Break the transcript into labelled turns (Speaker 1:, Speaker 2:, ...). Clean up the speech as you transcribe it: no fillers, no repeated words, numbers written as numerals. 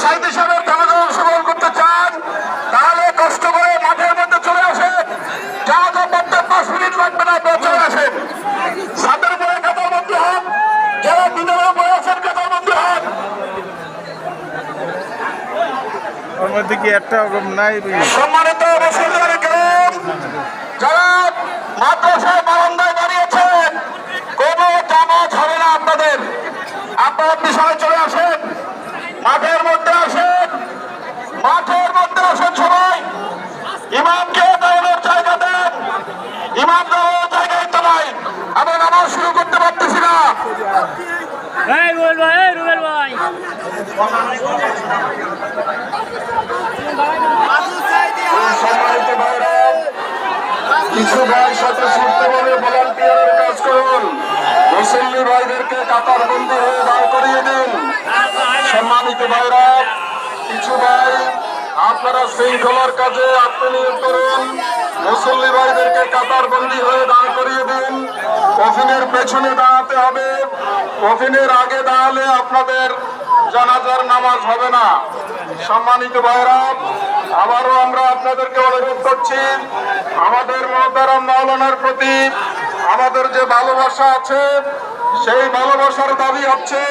Speaker 1: সাইদ সাহেবের জানাজা অংশগ্রহণ করতে চান তাহলে কষ্ট করে মাঠের মধ্যে চলে আসেন। জানাজা করতে 5 মিনিট লাগবে না, চলে আসেন। সাদের পরে কাতারবন্দি হন, যারা বিধবা পরে আছেন কাতারবন্দি হন।
Speaker 2: ওর মধ্যে কি একটা নাই?
Speaker 1: সম্মানিত মুসলিম কেরাম, যারা মাদ্রাসায় বারান্দায় দাঁড়িয়েছেন, কোনো জামাত হবে না আপনাদের। আপনারা পিছনে চলে আসেন, মাঠের মধ্যে আসেন, মাঠের মধ্যে আসেন সবাই। ইমামকে দাঁড়ানোর জায়গা দেন, ইমাম দাঁড়ানোর জায়গায় তো নাই। আমরা নামাজ শুরু করতে পারতেছি না। সম্মানিত ভাইরা, কিছু ভাই সাথে ছুটতে ভলান্টিয়ারের কাজ করুন। মুসল্লি ভাইদেরকে কাতারবন্দি হয়ে দাঁড় করিয়ে দিন। সম্মানিত ভাইরা, কিছু ভাই আপনারা শৃঙ্খলার কাজে আত্মনিয়োগ করুন। মুসল্লি ভাইদেরকে কাতারবন্দি হয়ে দাঁড় করিয়ে দিন। কফিনের পেছনে দাঁড়াতে হবে, কফিনের আগে দাঁড়ালে আপনাদের জানাজার নামাজ হবে না। সম্মানিত ভাইরা, আবারও আমরা আপনাদেরকে অনুরোধ করছি, আমাদের মোহতারাম মাওলানার প্রতি আমাদের যে ভালোবাসা আছে, সেই ভালোবাসার দাবি হচ্ছে